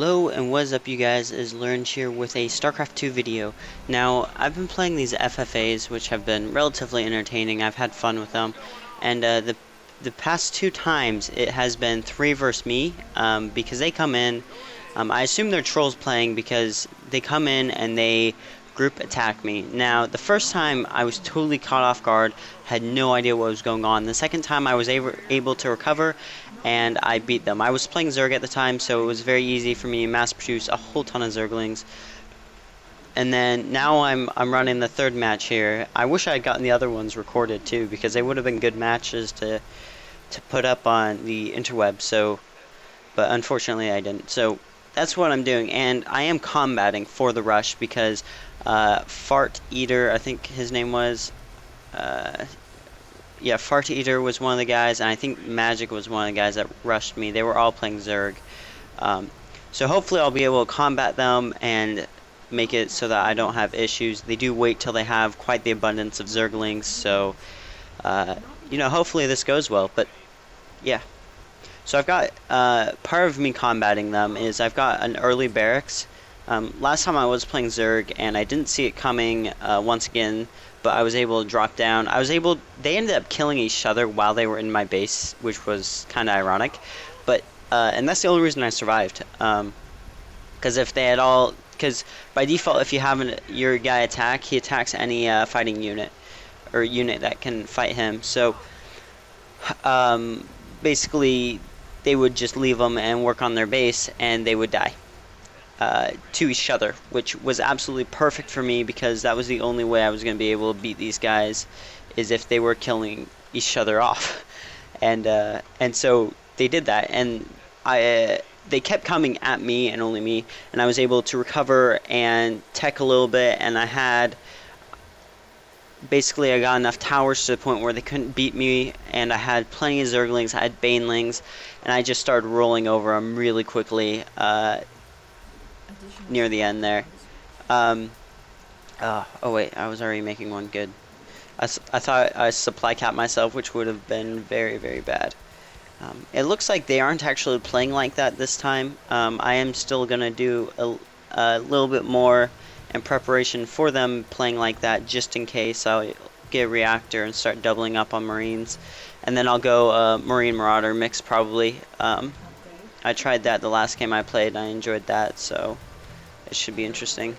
Hello and what's up you guys, is Laringe here with a Starcraft 2 video. Now, I've been playing these FFAs, which have been relatively entertaining. I've had fun with them. And the past two times, it has been 3 versus me, because they come in. I assume they're trolls playing because they come in and they group attack me. Now, the first time I was totally caught off guard, had no idea what was going on. The second time I was able to recover and I beat them. I was playing Zerg at the time, so it was very easy for me to mass produce a whole ton of Zerglings. And then now I'm running the third match here. I wish I had gotten the other ones recorded too, because they would have been good matches to put up on the interweb. So, but unfortunately I didn't. So that's what I'm doing, and I am combating for the rush because Fart Eater, I think his name was. Yeah, Fart Eater was one of the guys, and I think Magic was one of the guys that rushed me. They were all playing Zerg. So hopefully I'll be able to combat them and make it so that I don't have issues. They do wait till they have quite the abundance of Zerglings, so, you know, hopefully this goes well, but, yeah. So I've got, part of me combating them is I've got an early barracks. Last time I was playing Zerg, and I didn't see it coming once again, but I was able to drop down. They ended up killing each other while they were in my base, which was kind of ironic. But, and that's the only reason I survived. Because if they had all, because by default, if you have your guy attack, he attacks any fighting unit, or unit that can fight him. So, basically, they would just leave them and work on their base, and they would die. To each other, which was absolutely perfect for me because that was the only way I was going to be able to beat these guys, is if they were killing each other off, and so they did that, and they kept coming at me and only me, and I was able to recover and tech a little bit, and I got enough towers to the point where they couldn't beat me, and I had plenty of Zerglings, I had Banelings, and I just started rolling over them really quickly. Near the end there. Oh wait, I was already making one good. I thought I supply capped myself, which would have been very, very bad. It looks like they aren't actually playing like that this time. I am still going to do a little bit more in preparation for them playing like that, just in case. I'll get a reactor and start doubling up on Marines. And then I'll go Marine Marauder mix probably. I tried that the last game I played, and I enjoyed that, so it should be interesting.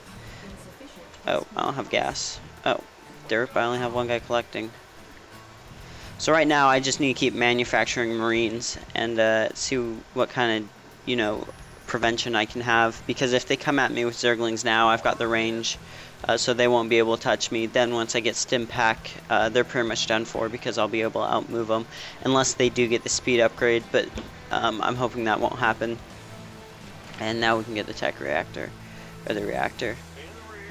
Oh, I don't have gas. Oh, derp, I only have one guy collecting. So right now I just need to keep manufacturing Marines and see what kind of, you know, prevention I can have. Because if they come at me with Zerglings now, I've got the range, so they won't be able to touch me. Then once I get Stim Pack, they're pretty much done for because I'll be able to outmove them. Unless they do get the speed upgrade, but I'm hoping that won't happen. And now we can get the tech reactor. Or the reactor,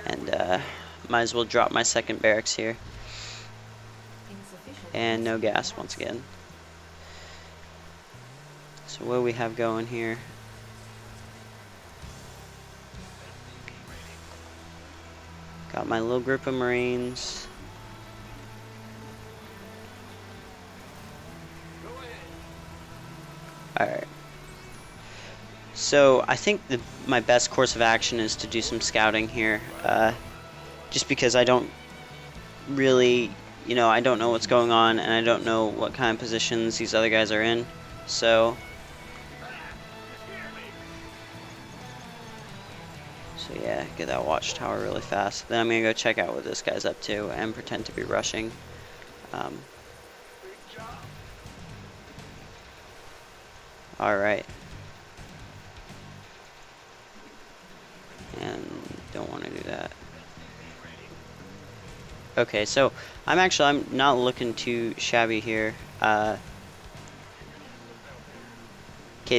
and might as well drop my second barracks here. And no gas once again. So what do we have going here? Got my little group of Marines. Alright. So I think my best course of action is to do some scouting here, just because I don't really, you know, I don't know what's going on, and I don't know what kind of positions these other guys are in, so yeah, get that watchtower really fast. Then I'm gonna go check out what this guy's up to and pretend to be rushing. Alright. And don't want to do that. Okay, so I'm not looking too shabby here. Okay,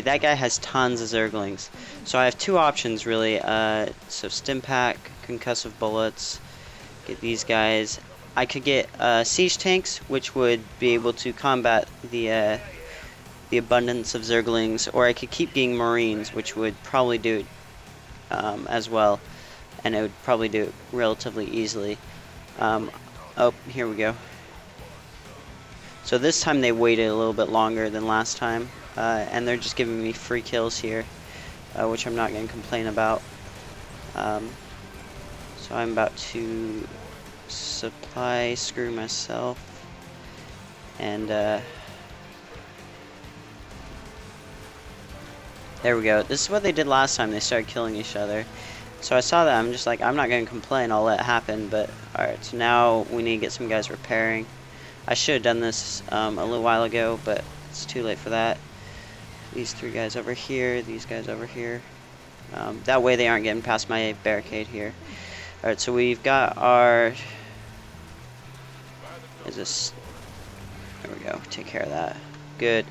that guy has tons of Zerglings. So I have two options really. So Stim Pack, concussive bullets, get these guys. I could get siege tanks, which would be able to combat the abundance of Zerglings, or I could keep getting Marines, which would probably do it as well, and it would probably do it relatively easily. Oh, here we go. So this time they waited a little bit longer than last time, and they're just giving me free kills here. which I'm not going to complain about. So I'm about to supply screw myself, and there we go. This is what they did last time. They started killing each other. So I saw that. I'm just like, I'm not going to complain. I'll let it happen. But alright, so now we need to get some guys repairing. I should have done this a little while ago, but it's too late for that. These 3 guys over here. These guys over here. That way they aren't getting past my barricade here. Alright, so we've got our... Is this... There we go. Take care of that. Good.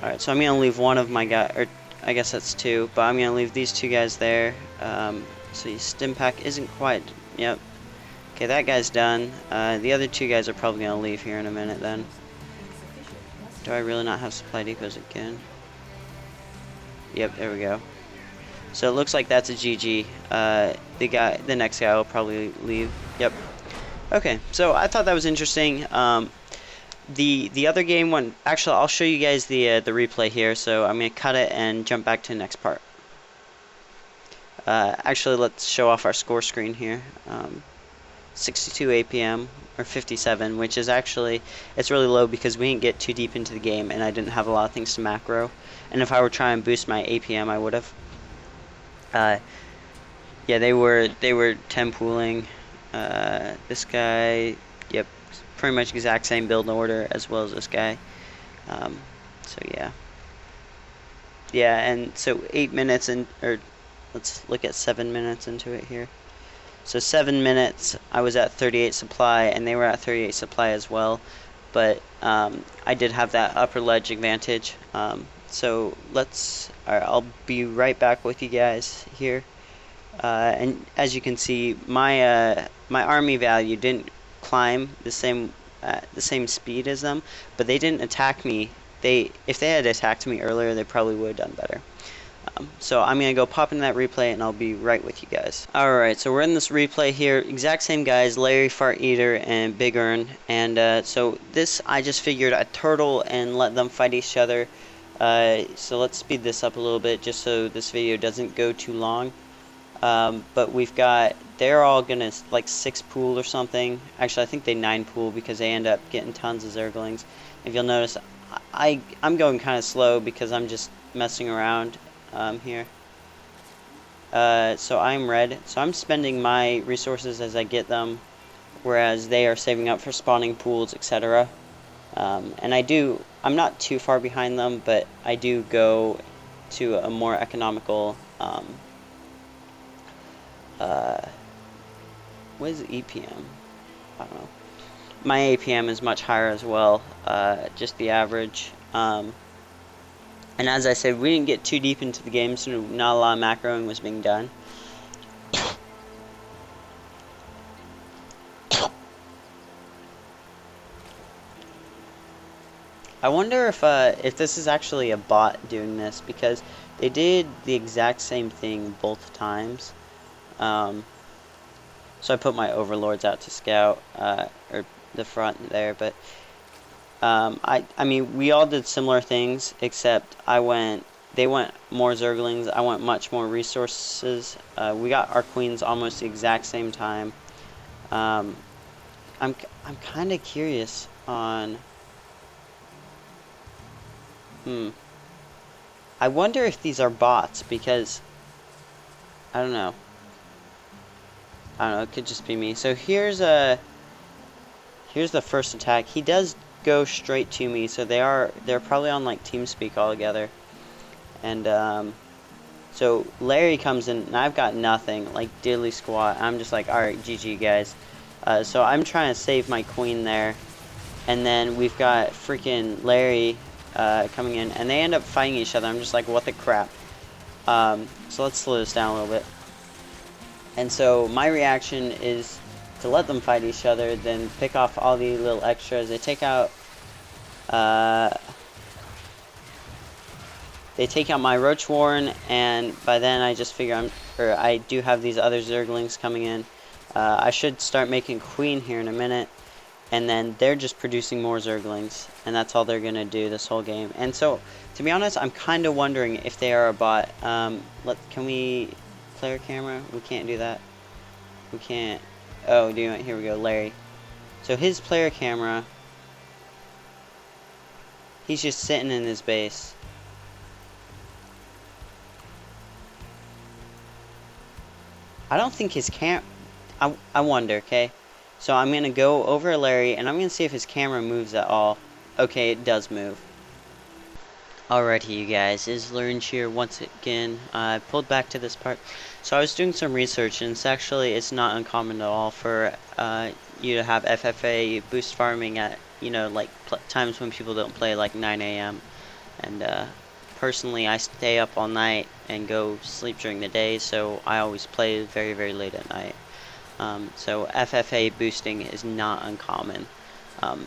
Alright, so I'm going to leave one of my guys... Or I guess that's 2. But I'm going to leave these 2 guys there. So your stim pack isn't quite... Yep. Okay, that guy's done. The other 2 guys are probably going to leave here in a minute then. Do I really not have supply depots again? Yep, there we go. So it looks like that's a GG. The next guy will probably leave. Yep. Okay, so I thought that was interesting. The other game one. Actually, I'll show you guys the replay here. So I'm gonna cut it and jump back to the next part. Actually, let's show off our score screen here. 62 APM or 57, which is actually, it's really low because we didn't get too deep into the game and I didn't have a lot of things to macro. And if I were trying to boost my APM, I would have. Yeah, they were 10 pooling. This guy, yep, pretty much exact same build order as well as this guy. So yeah, and so 8 minutes in, or let's look at 7 minutes into it here. So 7 minutes, I was at 38 supply, and they were at 38 supply as well. But I did have that upper ledge advantage. So I'll be right back with you guys here. And as you can see, my army value didn't climb the same speed as them, but they didn't attack me. If they had attacked me earlier, they probably would have done better. So I'm going to go pop into that replay and I'll be right with you guys. Alright, so we're in this replay here. Exact same guys, Larry, Fart Eater, and Big Earn. And so this, I just figured I'd turtle and let them fight each other. So let's speed this up a little bit just so this video doesn't go too long. But they're all going to like 6 pool or something. Actually, I think they 9 pool because they end up getting tons of Zerglings. If you'll notice, I'm going kind of slow because I'm just messing around. Here. So I'm red. So I'm spending my resources as I get them, whereas they are saving up for spawning pools, etc. And I'm not too far behind them, but I do go to a more economical, what is EPM? I don't know. My APM is much higher as well, just the average. And as I said, we didn't get too deep into the game, so not a lot of macroing was being done. I wonder if this is actually a bot doing this, because they did the exact same thing both times. So I put my overlords out to scout, or the front there, but I mean, we all did similar things, except they went more Zerglings, I went much more resources. We got our queens almost the exact same time. I'm kind of curious on, I wonder if these are bots, because, I don't know, it could just be me. So here's the first attack. He does go straight to me, so they're probably on like TeamSpeak all together. And so Larry comes in and I've got nothing, like diddly squat. I'm just like, alright, GG guys. So I'm trying to save my queen there, and then we've got freaking Larry coming in, and they end up fighting each other. I'm just like, what the crap. So let's slow this down a little bit. And so my reaction is to let them fight each other, then pick off all the little extras. They take out my Roach Warren, and by then I just figure I do have these other Zerglings coming in. I should start making Queen here in a minute. and then they're just producing more Zerglings, and that's all they're gonna do this whole game. And so, to be honest, I'm kind of wondering if they are a bot. Can we player camera? We can't do that. We can't. Oh, here we go, Larry. So his player camera, he's just sitting in his base. I don't think his I wonder, okay? So I'm going to go over to Larry, and I'm going to see if his camera moves at all. Okay, it does move. Alrighty, you guys, is Laringe here once again. I pulled back to this part. So I was doing some research, and it's not uncommon at all for you to have FFA boost farming at, like times when people don't play, like 9 a.m. And personally, I stay up all night and go sleep during the day, so I always play very, very late at night. So FFA boosting is not uncommon,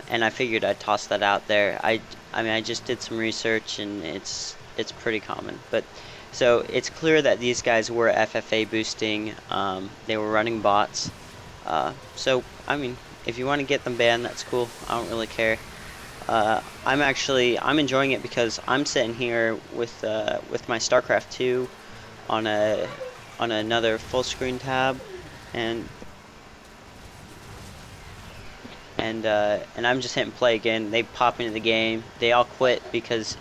and I figured I'd toss that out there. I mean, I just did some research, and it's pretty common. But so it's clear that these guys were FFA boosting. They were running bots. So I mean, if you want to get them banned, that's cool. I don't really care. I'm enjoying it because I'm sitting here with my Starcraft 2 on another full screen tab, and I'm just hitting play again. They pop into the game. They all quit because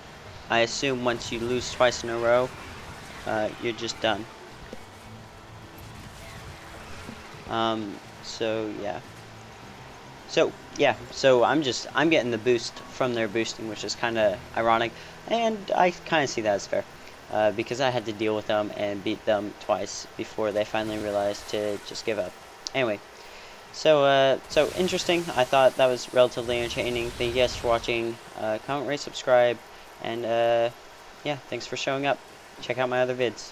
I assume once you lose twice in a row, you're just done. So yeah. So I'm getting the boost from their boosting, which is kind of ironic, and I kind of see that as fair, because I had to deal with them and beat them twice before they finally realized to just give up. Anyway, so interesting. I thought that was relatively entertaining. Thank you guys for watching. Comment, rate, subscribe, and yeah, thanks for showing up. Check out my other vids.